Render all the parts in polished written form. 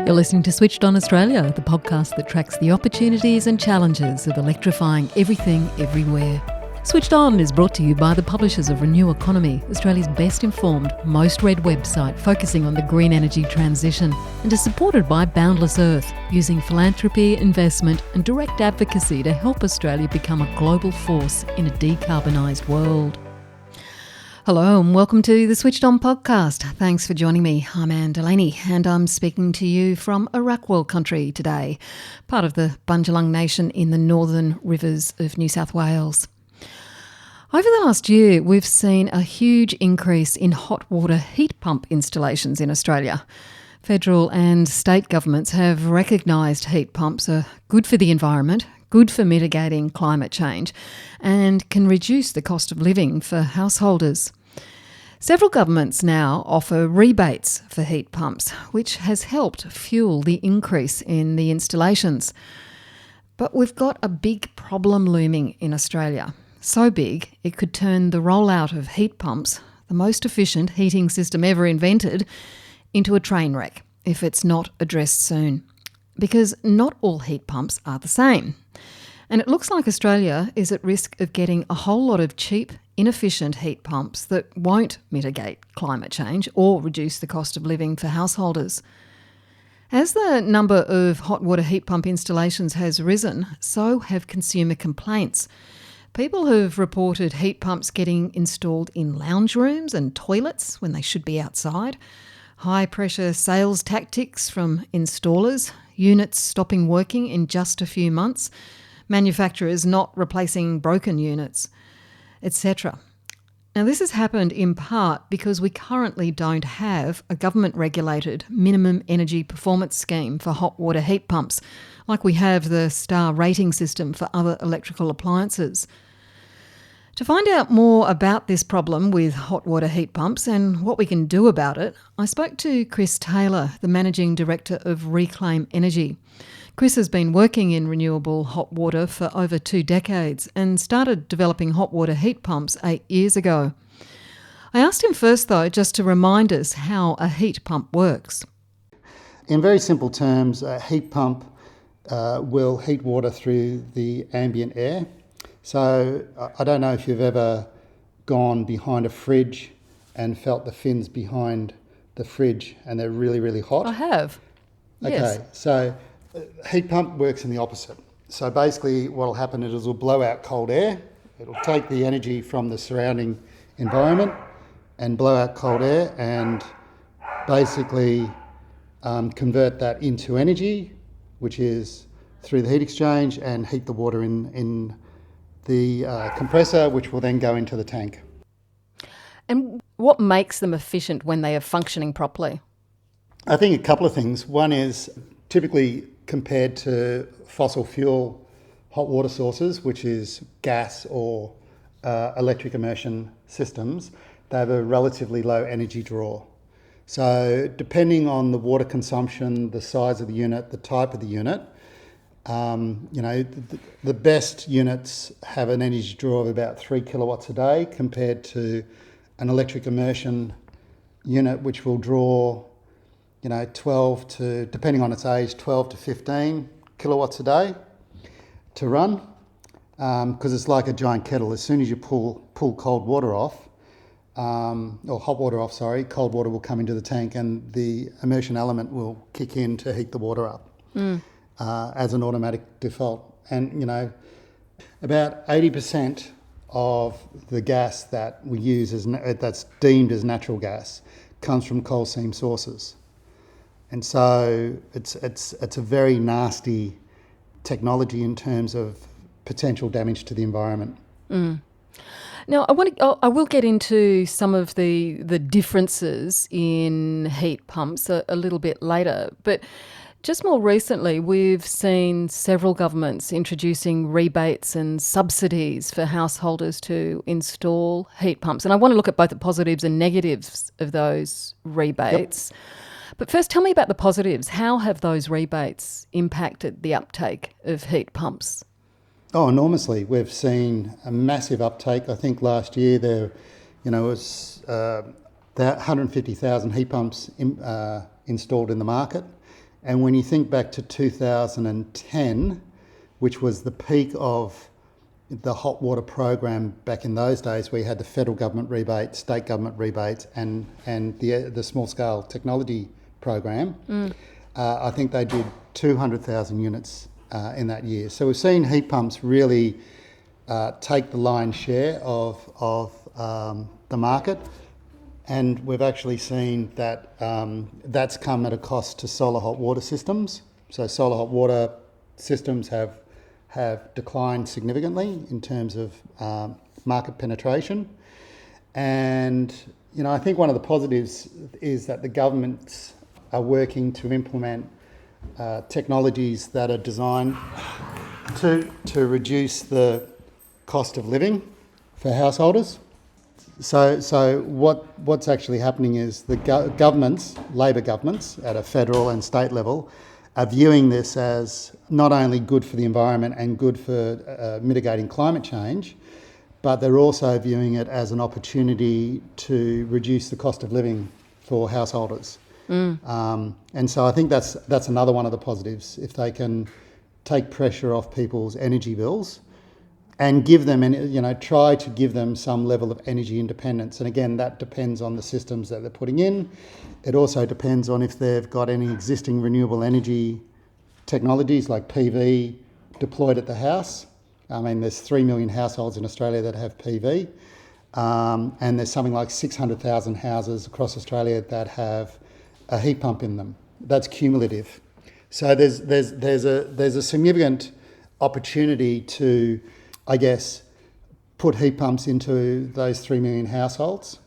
You're listening to Switched On Australia, the podcast that tracks the opportunities and challenges of electrifying everything, everywhere. Switched On is brought to you by the publishers of Renew Economy, Australia's best informed, most read website focusing on the green energy transition, and is supported by Boundless Earth, using philanthropy, investment and direct advocacy to help Australia become a global force in a decarbonised world. Hello and welcome to the Switched On podcast. Thanks for joining me. I'm Anne Delaney and I'm speaking to you from Arakwal country today, part of the Bundjalung Nation in the northern rivers of New South Wales. Over the last year, we've seen a huge increase in hot water heat pump installations in Australia. Federal and state governments have recognised heat pumps are good for the environment, good for mitigating climate change, and can reduce the cost of living for householders. Several governments now offer rebates for heat pumps, which has helped fuel the increase in the installations. But we've got a big problem looming in Australia. So big, it could turn the rollout of heat pumps, the most efficient heating system ever invented, into a train wreck if it's not addressed soon. Because not all heat pumps are the same. And it looks like Australia is at risk of getting a whole lot of cheap, inefficient heat pumps that won't mitigate climate change or reduce the cost of living for householders. As the number of hot water heat pump installations has risen, so have consumer complaints. People have reported heat pumps getting installed in lounge rooms and toilets when they should be outside, high-pressure sales tactics from installers, units stopping working in just a few months, manufacturers not replacing broken units, etc. Now, this has happened in part because we currently don't have a government-regulated minimum energy performance scheme for hot water heat pumps, like we have the star rating system for other electrical appliances. To find out more about this problem with hot water heat pumps and what we can do about it, I spoke to Chris Taylor, the Managing Director of Reclaim Energy. Chris has been working in renewable hot water for over 2 decades and started developing hot water heat pumps 8 years ago. I asked him first, though, just to remind us how a heat pump works. In very simple terms, a heat pump will heat water through the ambient air. So I don't know if you've ever gone behind a fridge and felt the fins behind the fridge and they're really, really hot. I have. Okay, yes. So heat pump works in the opposite. So basically what will happen is it'll blow out cold air. It'll take the energy from the surrounding environment and blow out cold air and basically convert that into energy, which is through the heat exchange, and heat the water in the compressor, which will then go into the tank. And what makes them efficient when they are functioning properly? I think a couple of things. One is typically compared to fossil fuel hot water sources, which is gas or electric immersion systems, they have a relatively low energy draw. So depending on the water consumption, the size of the unit, the type of the unit, the best units have an energy draw of about 3 kilowatts a day compared to an electric immersion unit, which will draw 12 to, depending on its age, 12 to 15 kilowatts a day to run, because it's like a giant kettle. As soon as you pull cold water off, or hot water off, cold water will come into the tank and the immersion element will kick in to heat the water up as an automatic default. And, about 80% of the gas that we use that's deemed as natural gas comes from coal seam sources. And so it's a very nasty technology in terms of potential damage to the environment. Now, I will get into some of the differences in heat pumps a little bit later, but just more recently, we've seen several governments introducing rebates and subsidies for householders to install heat pumps. And I want to look at both the positives and negatives of those rebates. Yep. But first, tell me about the positives. How have those rebates impacted the uptake of heat pumps? Oh, enormously. We've seen a massive uptake. I think last year there was 150,000 heat pumps installed in the market, And when you think back to 2010, which was the peak of the hot water program back in those days, where you had the federal government rebates, state government rebates, and the small scale technology program, I think they did 200,000 units in that year. So we've seen heat pumps really take the lion's share of the market, and we've actually seen that that's come at a cost to solar hot water systems. So solar hot water systems have declined significantly in terms of market penetration. And, I think one of the positives is that the governments are working to implement technologies that are designed to reduce the cost of living for householders. So what's actually happening is the governments, Labor governments at a federal and state level, are viewing this as not only good for the environment and good for mitigating climate change, but they're also viewing it as an opportunity to reduce the cost of living for householders. And so I think that's another one of the positives, if they can take pressure off people's energy bills and give them, try to give them some level of energy independence. And again, that depends on the systems that they're putting in. It also depends on if they've got any existing renewable energy technologies like PV deployed at the house. I mean, there's 3 million households in Australia that have PV, and there's something like 600,000 houses across Australia that have a heat pump in them. That's cumulative. So there's a significant opportunity to, I guess, put heat pumps into those 3 million households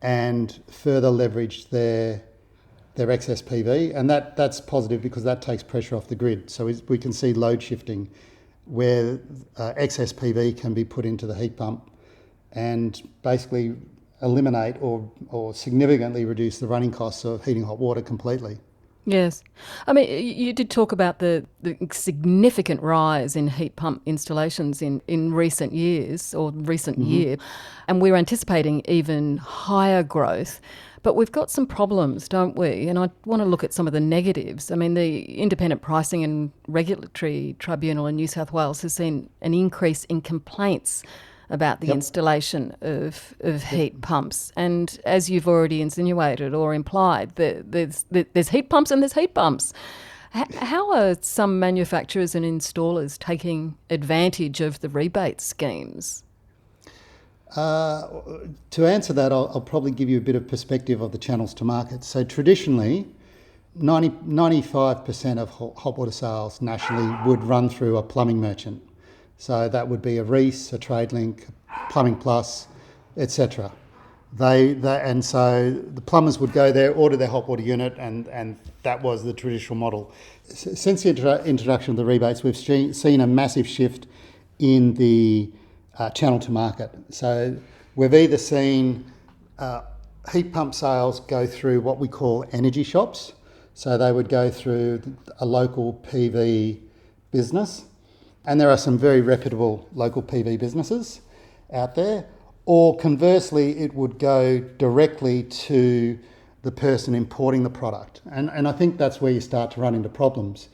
and further leverage their excess PV. And that's positive because that takes pressure off the grid. So we can see load shifting where excess PV can be put into the heat pump and basically eliminate or significantly reduce the running costs of heating hot water completely. Yes. I mean, you did talk about the significant rise in heat pump installations in recent years or recent year, and we're anticipating even higher growth. But we've got some problems, don't we? And I want to look at some of the negatives. I mean, the Independent Pricing and Regulatory Tribunal in New South Wales has seen an increase in complaints about the installation of heat pumps. And as you've already insinuated or implied, there's heat pumps and there's heat pumps. How are some manufacturers and installers taking advantage of the rebate schemes? To answer that, I'll probably give you a bit of perspective of the channels to market. So traditionally, 95% of hot water sales nationally would run through a plumbing merchant. So that would be a Reece, a Tradelink, Plumbing Plus, etc. And so the plumbers would go there, order their hot water unit, and that was the traditional model. Since the introduction of the rebates, we've seen a massive shift in the channel to market. So we've either seen heat pump sales go through what we call energy shops. So they would go through a local PV business, and there are some very reputable local PV businesses out there. Or conversely, it would go directly to the person importing the product. And I think that's where you start to run into problems,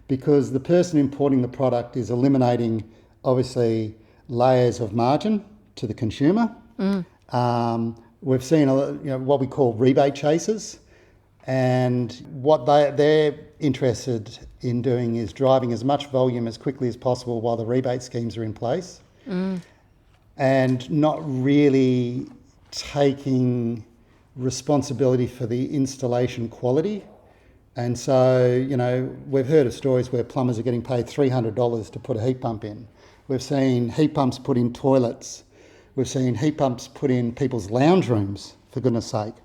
because the person importing the product is eliminating, obviously, layers of margin to the consumer. We've seen what we call rebate chasers, and what they're interested in doing is driving as much volume as quickly as possible while the rebate schemes are in place, and not really taking responsibility for the installation quality. And so, we've heard of stories where plumbers are getting paid $300 to put a heat pump in. We've seen heat pumps put in toilets. We've seen heat pumps put in people's lounge rooms, for goodness sake,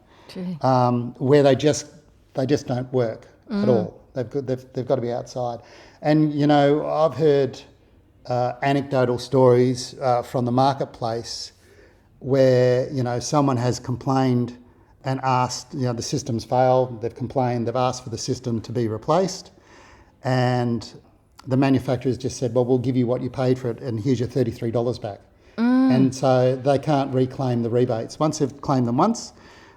where they just don't work at all. They've got to be outside. And, I've heard anecdotal stories from the marketplace where, someone has complained and asked, the system's failed, they've complained, they've asked for the system to be replaced, and the manufacturers just said, well, we'll give you what you paid for it and here's your $33 back. And so they can't reclaim the rebates. Once they've claimed them once,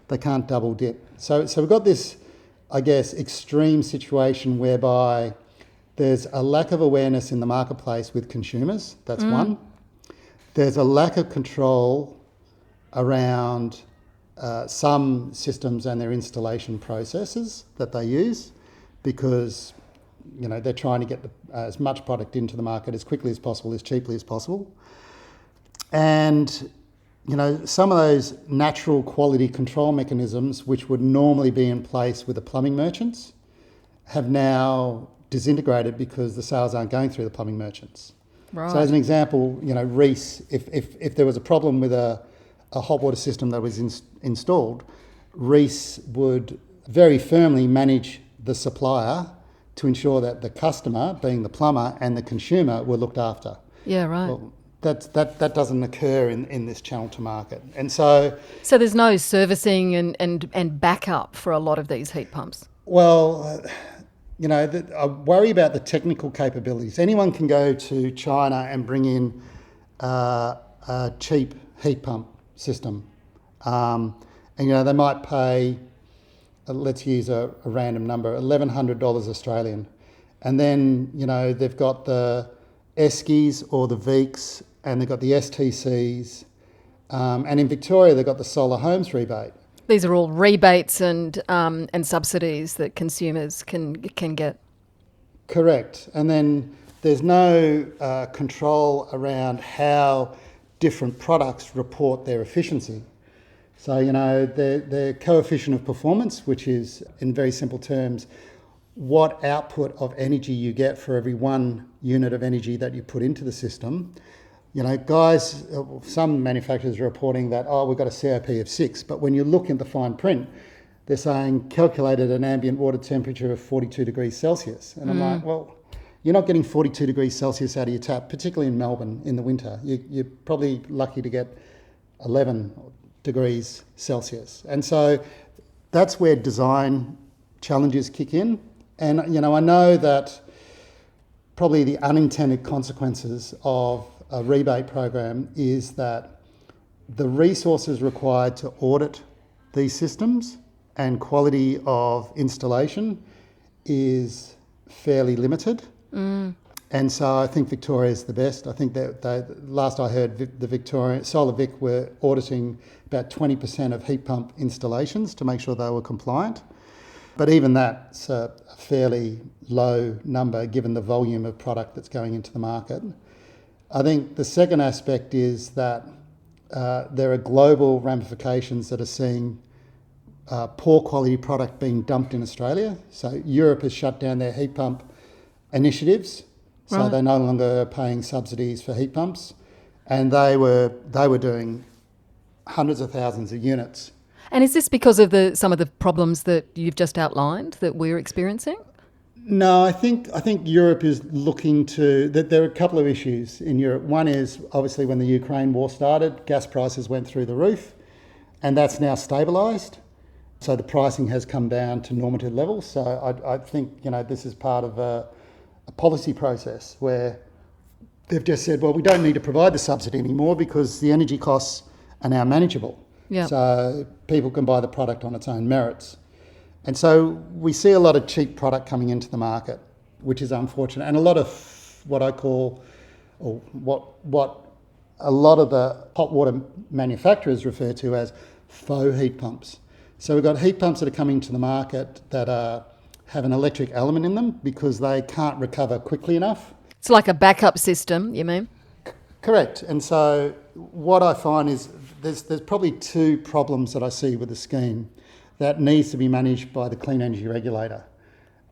they can't double dip. So we've got this I guess, extreme situation whereby there's a lack of awareness in the marketplace with consumers. That's one. There's a lack of control around some systems and their installation processes that they use, because they're trying to get as much product into the market as quickly as possible, as cheaply as possible. And some of those natural quality control mechanisms which would normally be in place with the plumbing merchants have now disintegrated because the sales aren't going through the plumbing merchants. Right. So as an example, Reece, if there was a problem with a hot water system that was installed, Reece would very firmly manage the supplier to ensure that the customer, being the plumber, and the consumer were looked after. Yeah, right. Well, that doesn't occur in this channel to market. And so there's no servicing and backup for a lot of these heat pumps? Well, I worry about the technical capabilities. Anyone can go to China and bring in a cheap heat pump system. And they might pay, let's use a random number, $1,100 Australian. And then, they've got the Eskies or the Veeks, and they've got the STCs. And in Victoria, they've got the Solar Homes rebate. These are all rebates and subsidies that consumers can get. Correct. And then there's no control around how different products report their efficiency. So, the coefficient of performance, which is, in very simple terms, what output of energy you get for every 1 unit of energy that you put into the system. Some manufacturers are reporting that, we've got a COP of 6, but when you look at the fine print, they're saying calculated an ambient water temperature of 42 degrees Celsius. And I'm like, well, you're not getting 42 degrees Celsius out of your tap, particularly in Melbourne in the winter. You're probably lucky to get 11 degrees Celsius. And so that's where design challenges kick in. And, I know that probably the unintended consequences of a rebate program is that the resources required to audit these systems and quality of installation is fairly limited. And so I think Victoria is the best. I think that last I heard, the Victorian Solar Vic were auditing about 20% of heat pump installations to make sure they were compliant. But even that's a fairly low number given the volume of product that's going into the market. I think the second aspect is that there are global ramifications that are seeing poor quality product being dumped in Australia. So Europe has shut down their heat pump initiatives, so Right. they're no longer paying subsidies for heat pumps, and they were doing hundreds of thousands of units. And is this because of some of the problems that you've just outlined that we're experiencing? No, I think Europe is looking to that. There are a couple of issues in Europe. One is obviously when the Ukraine war started, gas prices went through the roof, and that's now stabilised. So the pricing has come down to normative levels. So I think this is part of a policy process where they've just said, well, we don't need to provide the subsidy anymore because the energy costs are now manageable. Yeah. So people can buy the product on its own merits. And so we see a lot of cheap product coming into the market, which is unfortunate. And a lot of what I call, or what a lot of the hot water manufacturers refer to as faux heat pumps. So we've got heat pumps that are coming to the market that have an electric element in them because they can't recover quickly enough. It's like a backup system, you mean? Correct. And so what I find is there's probably two problems that I see with the scheme that needs to be managed by the Clean Energy Regulator.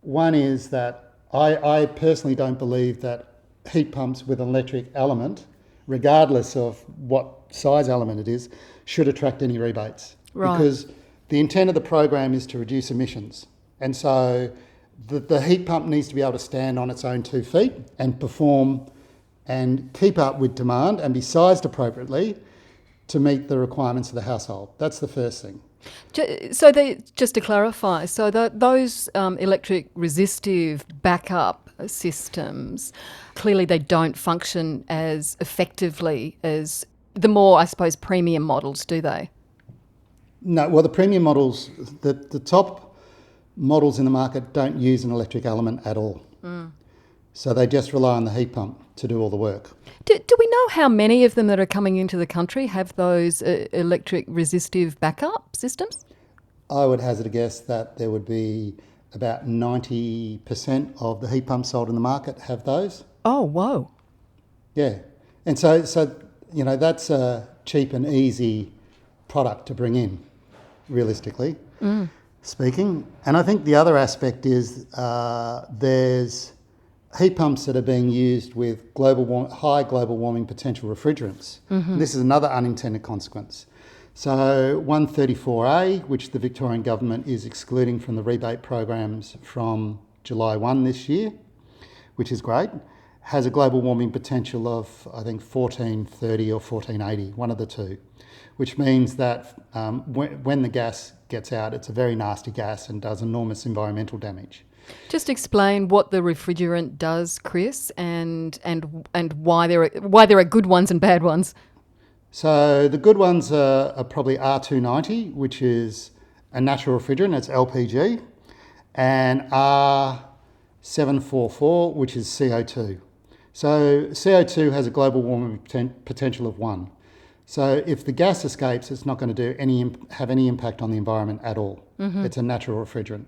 One is that I personally don't believe that heat pumps with an electric element, regardless of what size element it is, should attract any rebates. Right. Because the intent of the program is to reduce emissions. And so the heat pump needs to be able to stand on its own 2 feet and perform and keep up with demand and be sized appropriately to meet the requirements of the household. That's the first thing. So just to clarify, so those electric resistive backup systems, clearly they don't function as effectively as the more, I suppose, premium models, do they? No, well, the premium models, the top models in the market don't use an electric element at all. So they just rely on the heat pump to do all the work. Do we know how many of them that are coming into the country have those electric resistive backup systems? I would hazard a guess that there would be about 90% of the heat pumps sold in the market have those. Oh, whoa. Yeah. And so that's a cheap and easy product to bring in, realistically speaking. And I think the other aspect is there's heat pumps that are being used with high global warming potential refrigerants. And this is another unintended consequence. So 134A, which the Victorian government is excluding from the rebate programs from July 1 this year, which is great, has a global warming potential of, I think, 1430 or 1480, one of the two, which means that when the gas gets out, it's a very nasty gas and does enormous environmental damage. Just explain what the refrigerant does, Chris, and why there are good ones and bad ones. So the good ones are probably R290, which is a natural refrigerant, it's LPG, and R744, which is CO2. So CO2 has a global warming potential of 1. So if the gas escapes, it's not going to have any impact on the environment at all. It's a natural refrigerant.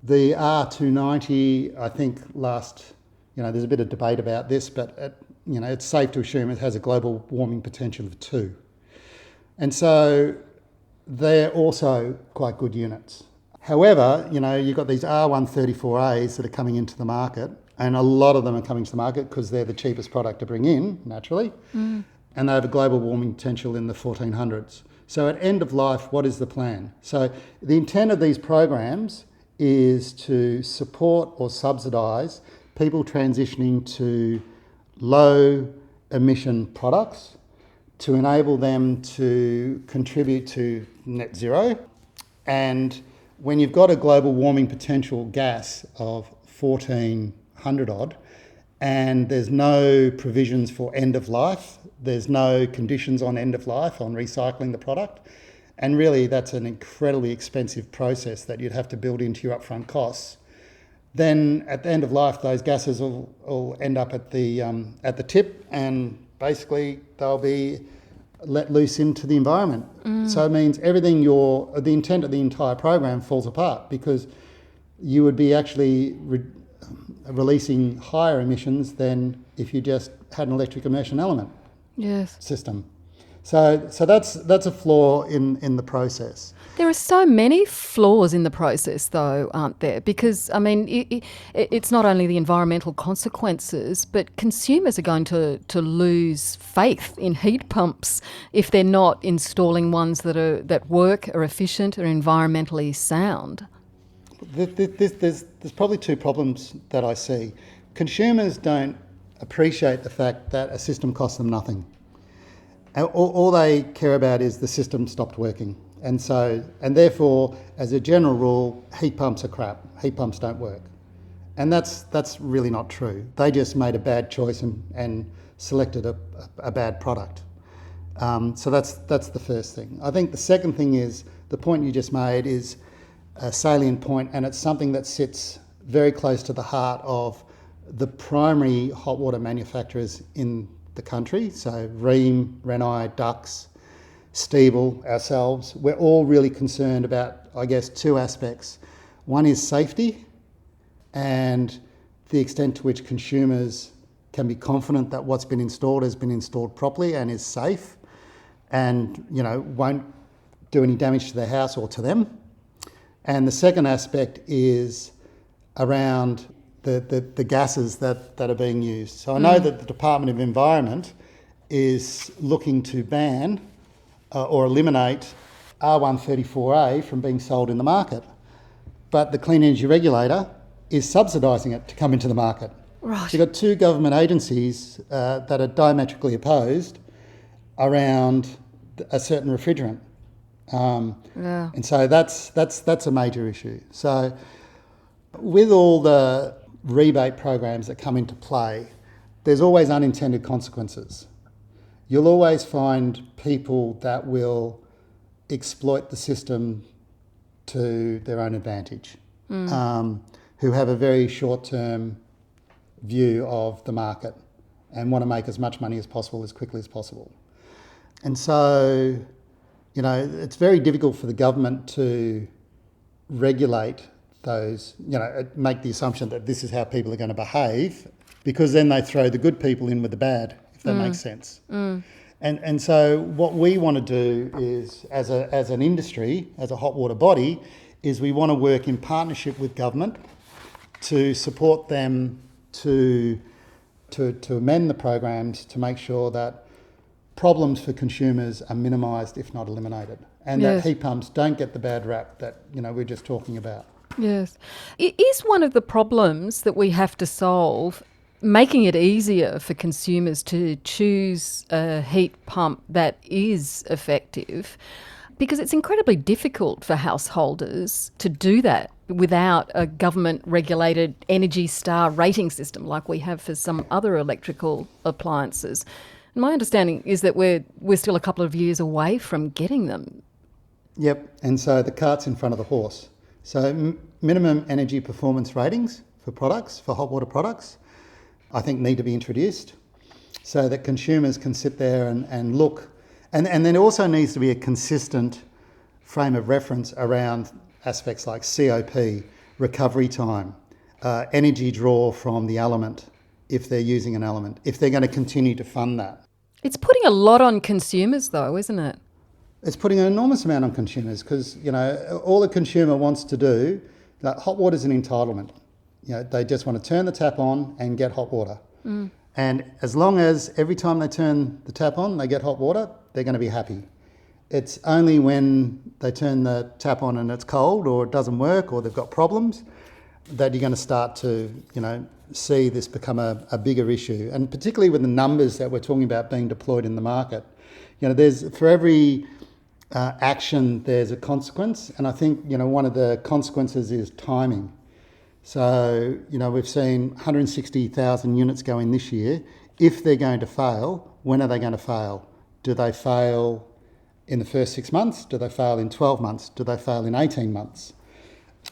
The R290, I think there's a bit of debate about this, but it's safe to assume it has a global warming potential of 2. And so they're also quite good units. However, you've got these R134As that are coming into the market, and a lot of them are coming to the market because they're the cheapest product to bring in, naturally, and they have a global warming potential in the 1400s. So at end of life, what is the plan? So the intent of these programs is to support or subsidise people transitioning to low emission products to enable them to contribute to net zero. And when you've got a global warming potential gas of 1400 odd, and there's no provisions for end of life, there's no conditions on end of life on recycling the product, and really that's an incredibly expensive process that you'd have to build into your upfront costs, then at the end of life those gases will end up at the tip, and basically they'll be let loose into the environment. So it means the intent of the entire program falls apart, because you would be actually releasing higher emissions than if you just had an electric immersion element system. So that's a flaw in the process. There are so many flaws in the process, though, aren't there? Because, it's not only the environmental consequences, but consumers are going to lose faith in heat pumps if they're not installing ones that work, are efficient, are environmentally sound. There's probably two problems that I see. Consumers don't appreciate the fact that a system costs them nothing. All they care about is the system stopped working. And therefore, as a general rule, heat pumps are crap. Heat pumps don't work. And that's really not true. They just made a bad choice and selected a bad product. So that's the first thing. I think the second thing is, the point you just made is a salient point, and it's something that sits very close to the heart of the primary hot water manufacturers in the country. So Rheem, Renai, Dux, Stiebel, ourselves, we're all really concerned about, I guess, two aspects. One is safety, and the extent to which consumers can be confident that what's been installed has been installed properly and is safe, and won't do any damage to their house or to them. And the second aspect is around the gases that are being used. So I know that the Department of Environment is looking to ban or eliminate R134A from being sold in the market, but the Clean Energy Regulator is subsidising it to come into the market. Right. So you've got two government agencies that are diametrically opposed around a certain refrigerant. And so that's a major issue. So with all the rebate programs that come into play, there's always unintended consequences. You'll always find people that will exploit the system to their own advantage. who have a very short-term view of the market and want to make as much money as possible as quickly as possible. And so, it's very difficult for the government to regulate those, make the assumption that this is how people are going to behave, because then they throw the good people in with the bad, if that makes sense. And so what we want to do is, as an industry, as a hot water body, is we want to work in partnership with government to support them to amend the programs to make sure that problems for consumers are minimised, if not eliminated, and that heat pumps don't get the bad rap that we're just talking about. Yes. Is one of the problems that we have to solve making it easier for consumers to choose a heat pump that is effective? Because it's incredibly difficult for householders to do that without a government-regulated Energy Star rating system like we have for some other electrical appliances. And my understanding is that we're still a couple of years away from getting them. Yep, and so the cart's in front of the horse. So minimum energy performance ratings for products, for hot water products, I think need to be introduced so that consumers can sit there and look. And then there also needs to be a consistent frame of reference around aspects like COP, recovery time, energy draw from the element, if they're using an element, if they're going to continue to fund that. It's putting a lot on consumers though, isn't it? It's putting an enormous amount on consumers because, all the consumer wants to do, like hot water is an entitlement. They just want to turn the tap on and get hot water. And as long as every time they turn the tap on, they get hot water, they're going to be happy. It's only when they turn the tap on and it's cold or it doesn't work or they've got problems that you're going to start to, see this become a bigger issue. And particularly with the numbers that we're talking about being deployed in the market, there's for every action, there's a consequence. And I think, one of the consequences is timing. So, we've seen 160,000 units go in this year. If they're going to fail, when are they going to fail? Do they fail in the first 6 months? Do they fail in 12 months? Do they fail in 18 months?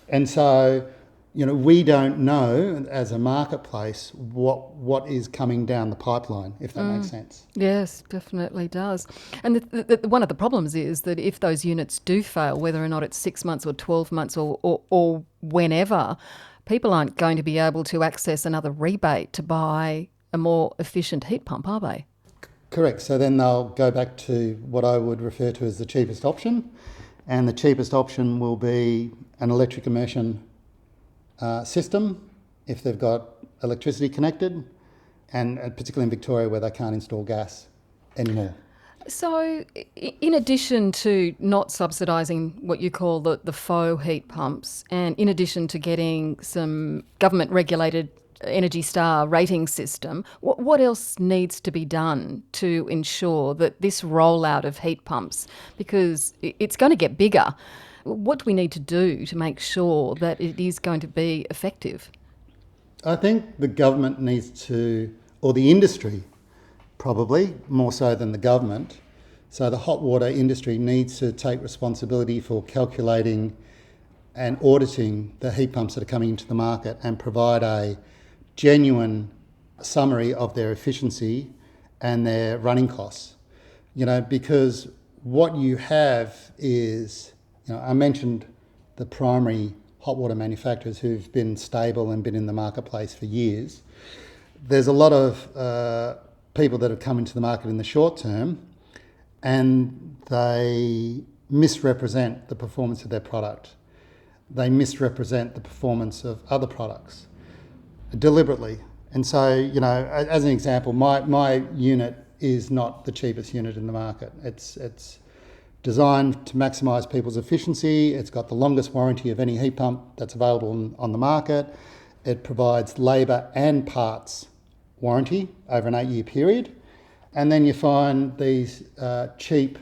And so, we don't know as a marketplace what is coming down the pipeline, if that makes sense. Yes, definitely does. And one of the problems is that if those units do fail, whether or not it's 6 months or 12 months or whenever, people aren't going to be able to access another rebate to buy a more efficient heat pump, are they? Correct. So then they'll go back to what I would refer to as the cheapest option. And the cheapest option will be an electric immersion system if they've got electricity connected, and particularly in Victoria where they can't install gas anymore. So in addition to not subsidising what you call the faux heat pumps, and in addition to getting some government-regulated Energy Star rating system, what else needs to be done to ensure that this rollout of heat pumps, because it's going to get bigger, what do we need to do to make sure that it is going to be effective? I think the government needs to, or the industry probably, more so than the government. So the hot water industry needs to take responsibility for calculating and auditing the heat pumps that are coming into the market and provide a genuine summary of their efficiency and their running costs. Because what you have is, I mentioned the primary hot water manufacturers who've been stable and been in the marketplace for years. There's a lot of people that have come into the market in the short term and they misrepresent the performance of their product. They misrepresent the performance of other products deliberately. And so, as an example, my unit is not the cheapest unit in the market. It's designed to maximise people's efficiency. It's got the longest warranty of any heat pump that's available on the market. It provides labour and parts warranty over an 8-year period. And then you find these cheap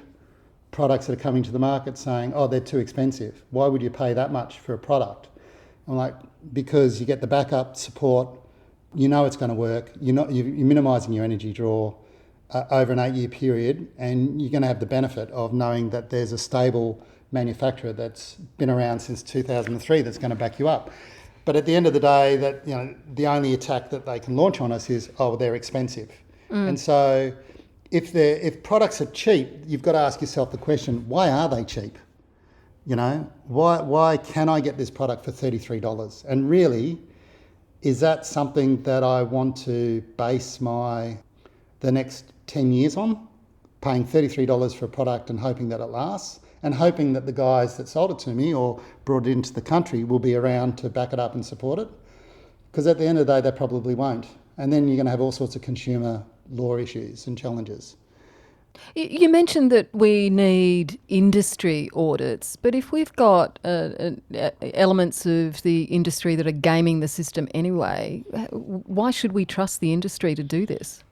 products that are coming to the market saying, oh, they're too expensive. Why would you pay that much for a product? I'm like, because you get the backup support, it's going to work, you're minimising your energy draw over an 8-year period, and you're going to have the benefit of knowing that there's a stable manufacturer that's been around since 2003 that's going to back you up. But at the end of the day, that the only attack that they can launch on us is, oh, they're expensive. And so if products are cheap, you've got to ask yourself the question, why are they cheap? Why can I get this product for $33? And really, is that something that I want to base the next 10 years on? Paying $33 for a product and hoping that it lasts, and hoping that the guys that sold it to me or brought it into the country will be around to back it up and support it? Because at the end of the day, they probably won't. And then you're going to have all sorts of consumer law issues and challenges. You mentioned that we need industry audits, but if we've got elements of the industry that are gaming the system anyway, why should we trust the industry to do this?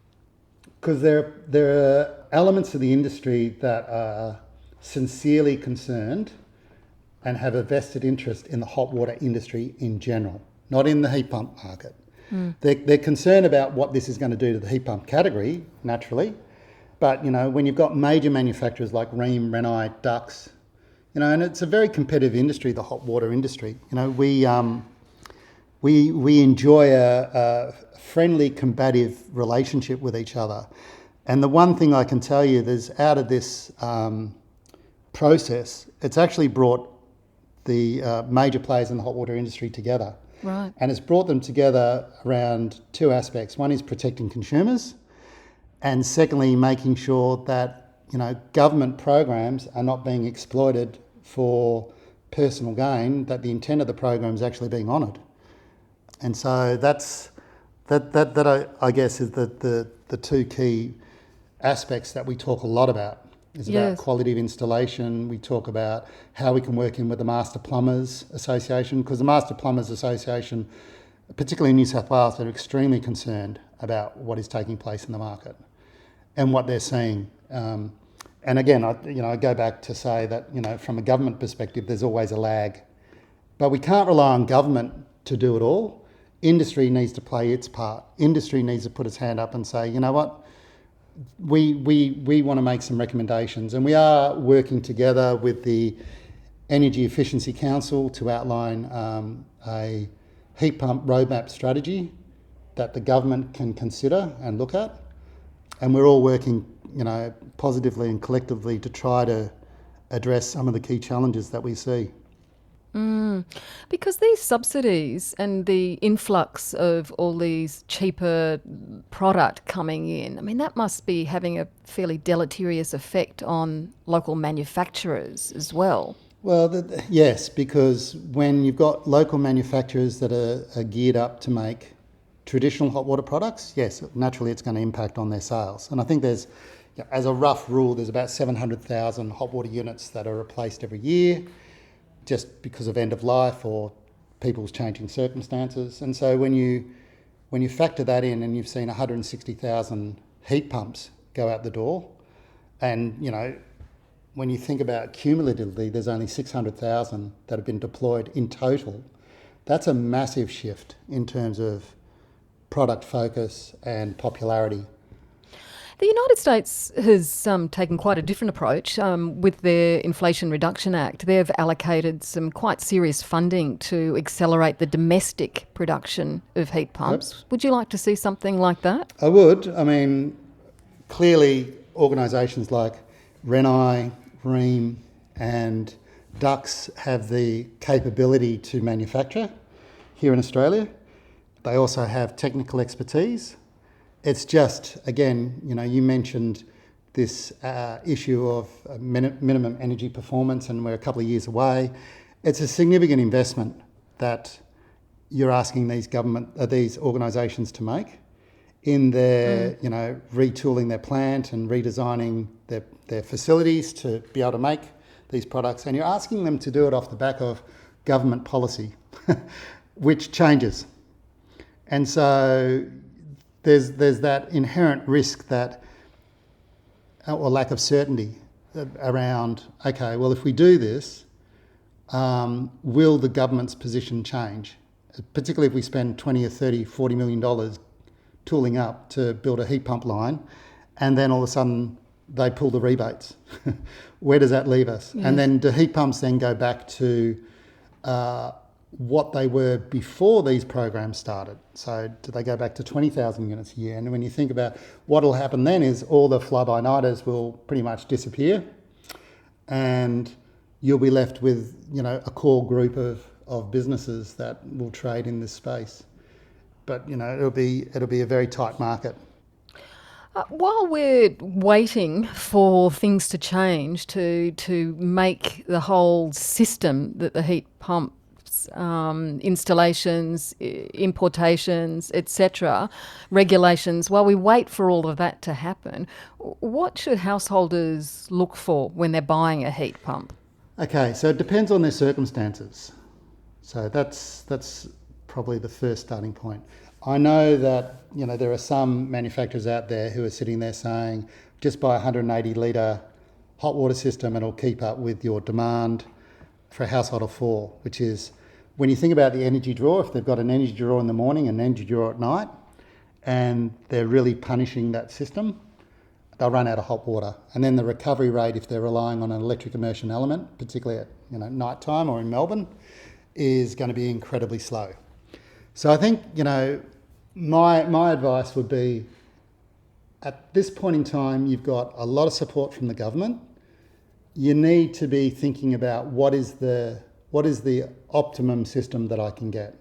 Because there are elements of the industry that are sincerely concerned and have a vested interest in the hot water industry in general, not in the heat pump market. They're concerned about what this is going to do to the heat pump category, naturally. But, when you've got major manufacturers like Rheem, Rinnai, Dux, and it's a very competitive industry, the hot water industry. We enjoy a friendly, combative relationship with each other. And the one thing I can tell you is out of this process, it's actually brought the major players in the hot water industry together. Right. And it's brought them together around two aspects. One is protecting consumers, and secondly, making sure that, government programs are not being exploited for personal gain, that the intent of the program is actually being honoured. And so that I guess is the two key aspects that we talk a lot about. Is about quality of installation. We talk about how we can work in with the Master Plumbers Association, because the Master Plumbers Association, particularly in New South Wales, are extremely concerned about what is taking place in the market and what they're seeing. And again, I go back to say that, from a government perspective, there's always a lag. But we can't rely on government to do it all. Industry needs to play its part. Industry needs to put its hand up and say, you know what, we want to make some recommendations. And we are working together with the Energy Efficiency Council to outline a heat pump roadmap strategy that the government can consider and look at. And we're all working, positively and collectively to try to address some of the key challenges that we see. Because these subsidies and the influx of all these cheaper product coming in, that must be having a fairly deleterious effect on local manufacturers as well. Well, yes, because when you've got local manufacturers that are geared up to make traditional hot water products, yes, naturally it's going to impact on their sales. And I think there's, as a rough rule, there's about 700,000 hot water units that are replaced every year just because of end of life or people's changing circumstances. And so when you factor that in, and you've seen 160,000 heat pumps go out the door, and when you think about cumulatively, there's only 600,000 that have been deployed in total. That's a massive shift in terms of product focus and popularity. The United States has taken quite a different approach with their Inflation Reduction Act. They've allocated some quite serious funding to accelerate the domestic production of heat pumps. Yep. Would you like to see something like that? I would. Clearly organisations like Rinnai, Rheem and Dux have the capability to manufacture here in Australia. They also have technical expertise. It's just, again, you mentioned this issue of minimum energy performance, and we're a couple of years away. It's a significant investment that you're asking these organisations to make in their, retooling their plant and redesigning their facilities to be able to make these products. And you're asking them to do it off the back of government policy, which changes. And so there's that inherent risk or lack of certainty around, okay, well, if we do this, will the government's position change? Particularly if we spend 20 or 30, $40 million tooling up to build a heat pump line, and then all of a sudden they pull the rebates. Where does that leave us? Yes. And then do heat pumps then go back to what they were before these programs started? So do they go back to 20,000 units a year? And when you think about what will happen then is all the fly-by-nighters will pretty much disappear, and you'll be left with, a core group of businesses that will trade in this space. But, it'll be a very tight market. While we're waiting for things to change to make the whole system that the heat pumps, installations, importations, etc., regulations, while we wait for all of that to happen, what should householders look for when they're buying a heat pump? Okay, so it depends on their circumstances. So that's probably the first starting point. I know that, there are some manufacturers out there who are sitting there saying, just buy a 180 litre hot water system and it'll keep up with your demand for a household of 4, which is, when you think about the energy draw, if they've got an energy draw in the morning and an energy draw at night, and they're really punishing that system, they'll run out of hot water. And then the recovery rate, if they're relying on an electric immersion element, particularly at night time or in Melbourne, is going to be incredibly slow. So I think, my advice would be, at this point in time, you've got a lot of support from the government. You need to be thinking about what is the optimum system that I can get,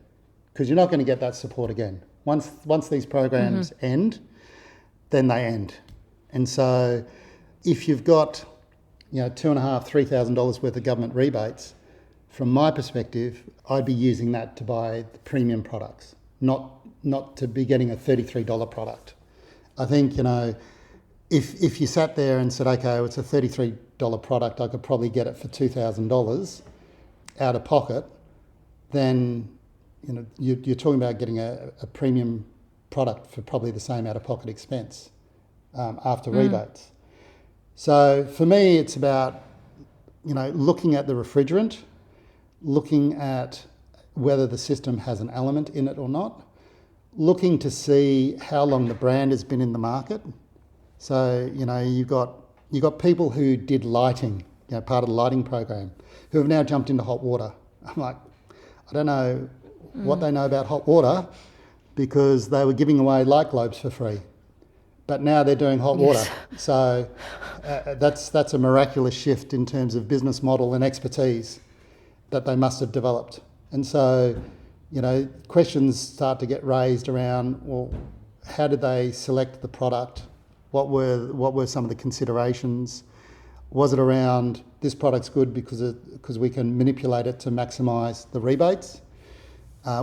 because you're not going to get that support again. Once these programs end, then they end. And so if you've got, $2,500-3,000 worth of government rebates, from my perspective, I'd be using that to buy the premium products, not to be getting a $33 product. I think, if you sat there and said, okay, it's a $33 product, I could probably get it for $2,000 out of pocket, then, you're talking about getting a premium product for probably the same out-of-pocket expense after rebates. So for me, it's about, looking at the refrigerant, looking at whether the system has an element in it or not, looking to see how long the brand has been in the market. So, you've got people who did lighting, part of the lighting program, who have now jumped into hot water. I'm like, I don't know what they know about hot water, because they were giving away light globes for free. But now they're doing hot water. So that's a miraculous shift in terms of business model and expertise that they must have developed. And so, questions start to get raised around, well, how did they select the product? What were some of the considerations? Was it around, this product's good because we can manipulate it to maximise the rebates,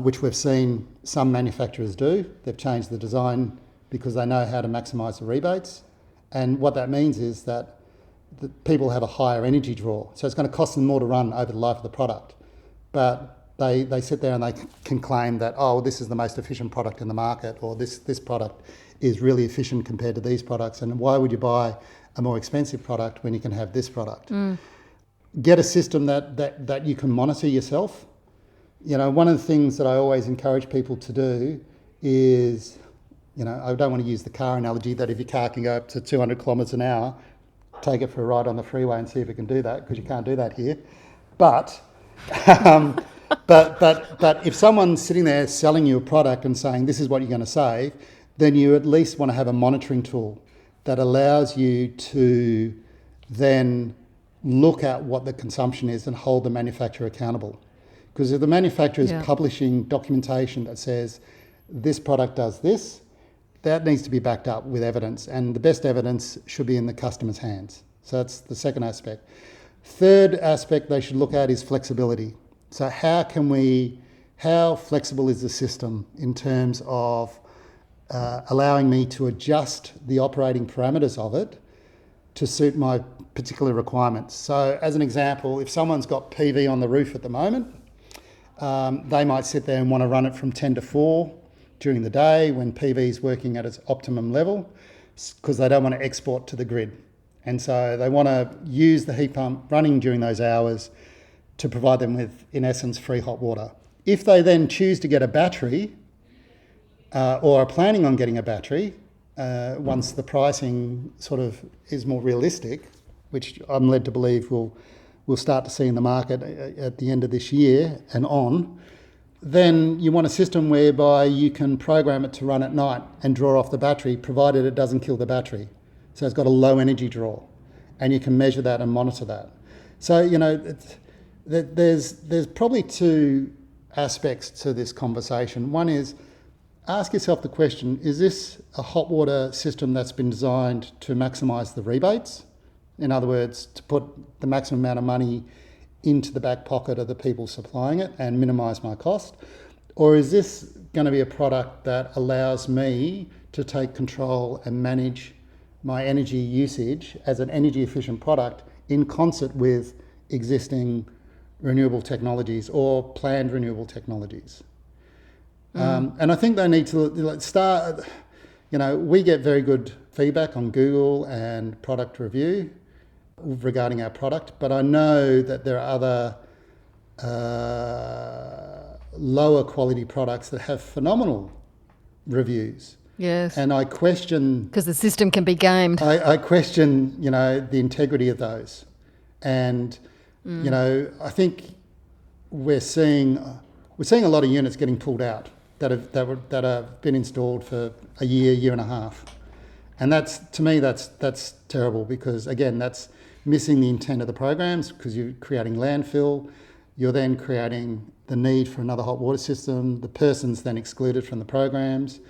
which we've seen some manufacturers do. They've changed the design because they know how to maximise the rebates. And what that means is that the people have a higher energy draw. So it's going to cost them more to run over the life of the product. But they sit there and they can claim that, this is the most efficient product in the market, or this product is really efficient compared to these products. And why would you buy a more expensive product when you can have this product? Get a system that you can monitor yourself. One of the things that I always encourage people to do is, I don't want to use the car analogy that if your car can go up to 200 kilometres an hour, take it for a ride on the freeway and see if it can do that, because you can't do that here. But but if someone's sitting there selling you a product and saying this is what you're going to save, then you at least want to have a monitoring tool that allows you to then look at what the consumption is and hold the manufacturer accountable. Because if the manufacturer is publishing documentation that says this product does this, that needs to be backed up with evidence, and the best evidence should be in the customer's hands. So that's the second aspect. Third aspect they should look at is flexibility. So how flexible is the system in terms of allowing me to adjust the operating parameters of it to suit my particular requirements. So as an example, if someone's got PV on the roof at the moment, they might sit there and want to run it from 10 to 4 during the day when PV is working at its optimum level, because they don't want to export to the grid. And so they want to use the heat pump running during those hours to provide them with, in essence, free hot water. If they then choose to get a battery or are planning on getting a battery, once the pricing sort of is more realistic, which I'm led to believe we'll start to see in the market at the end of this year and on, then you want a system whereby you can program it to run at night and draw off the battery, provided it doesn't kill the battery. So it's got a low energy draw, and you can measure that and monitor that. So, there's probably two aspects to this conversation. One is, ask yourself the question, is this a hot water system that's been designed to maximise the rebates? In other words, to put the maximum amount of money into the back pocket of the people supplying it and minimise my cost? Or is this going to be a product that allows me to take control and manage my energy usage as an energy efficient product in concert with existing renewable technologies or planned renewable technologies? And I think they need to start, we get very good feedback on Google and product review regarding our product, but I know that there are other lower quality products that have phenomenal reviews. Yes. And I question... Because the system can be gamed. I question, the integrity of those. And, I think we're seeing a lot of units getting pulled out that have been installed for a year and a half. And to me, that's terrible, because, again, that's missing the intent of the programs, because you're creating landfill, you're then creating the need for another hot water system, the person's then excluded from the programs,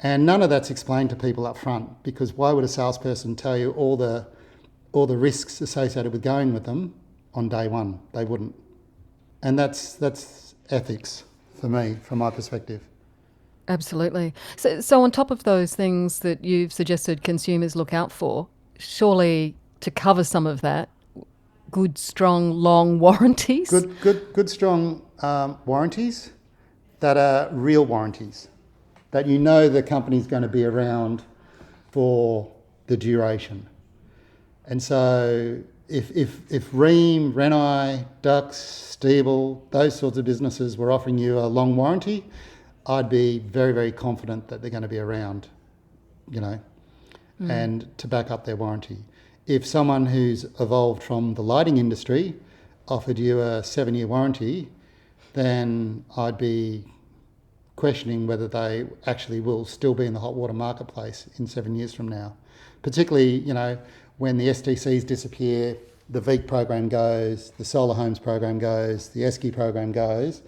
and none of that's explained to people up front, because why would a salesperson tell you all the risks associated with going with them on day one? They wouldn't. And that's ethics for me, from my perspective. Absolutely. So on top of those things that you've suggested consumers look out for, surely to cover some of that, good, strong, long warranties? Good, strong warranties that are real warranties, that the company's going to be around for the duration. And so if Rheem, Renai, Dux, Stiebel, those sorts of businesses were offering you a long warranty, I'd be very, very confident that they're going to be around, and to back up their warranty. If someone who's evolved from the lighting industry offered you a 7-year warranty, then I'd be questioning whether they actually will still be in the hot water marketplace in 7 years from now. Particularly, when the STCs disappear, the VEEC program goes, the Solar Homes program goes, the ESCI program goes,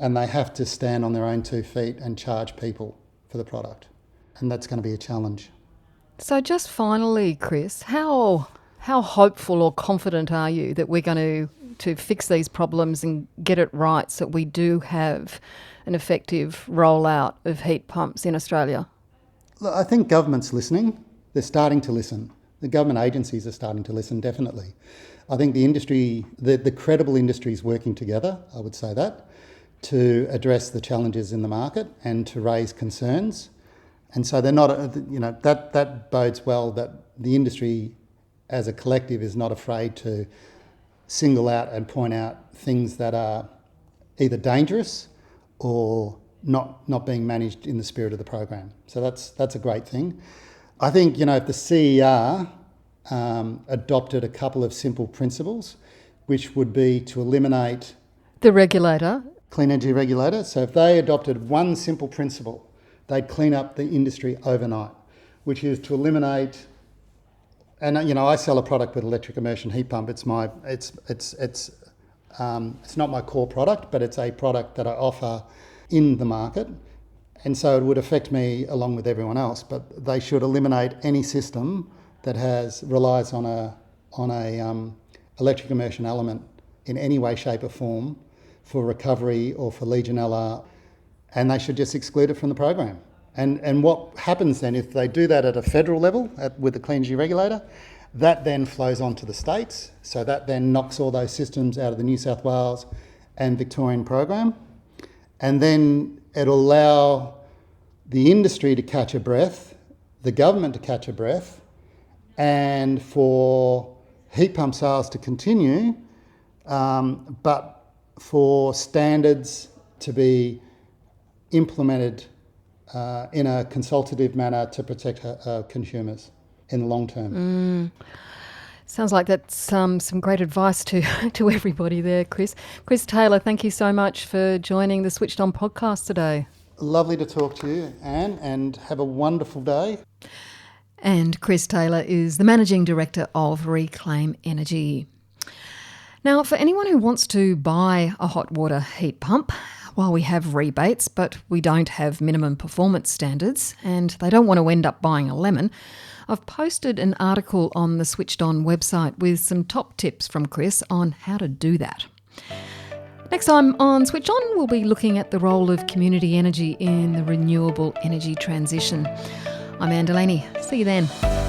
and they have to stand on their own 2 feet and charge people for the product. And that's going to be a challenge. So just finally, Chris, how hopeful or confident are you that we're going to fix these problems and get it right so we do have an effective rollout of heat pumps in Australia? Look, I think government's listening. They're starting to listen. The government agencies are starting to listen, definitely. I think the industry, the credible industry is working together, I would say that, to address the challenges in the market and to raise concerns. And so they're not, that bodes well, that the industry as a collective is not afraid to single out and point out things that are either dangerous or not being managed in the spirit of the program. So that's a great thing. I think, if the CER adopted a couple of simple principles, which would be to eliminate... The regulator. Clean Energy Regulator. So if they adopted one simple principle, they'd clean up the industry overnight, which is to eliminate... And, I sell a product with electric immersion heat pump. It's not my core product, but it's a product that I offer in the market. And so it would affect me along with everyone else, but they should eliminate any system that relies on a electric immersion element in any way, shape or form for recovery or for Legionella, and they should just exclude it from the program. And what happens then, if they do that at a federal level with the Clean Energy Regulator, that then flows on to the states, so that then knocks all those systems out of the New South Wales and Victorian program, and then it'll allow the industry to catch a breath, the government to catch a breath, and for heat pump sales to continue, but for standards to be implemented in a consultative manner to protect consumers in the long term. Sounds like that's some great advice to everybody there, Chris. Chris Taylor, thank you so much for joining the Switched On podcast today. Lovely to talk to you, Anne, and have a wonderful day. And Chris Taylor is the Managing Director of Reclaim Energy. Now, for anyone who wants to buy a hot water heat pump, while we have rebates, but we don't have minimum performance standards, and they don't want to end up buying a lemon, I've posted an article on the Switched On website with some top tips from Chris on how to do that. Next time on Switch On, we'll be looking at the role of community energy in the renewable energy transition. I'm Anne Delaney. See you then.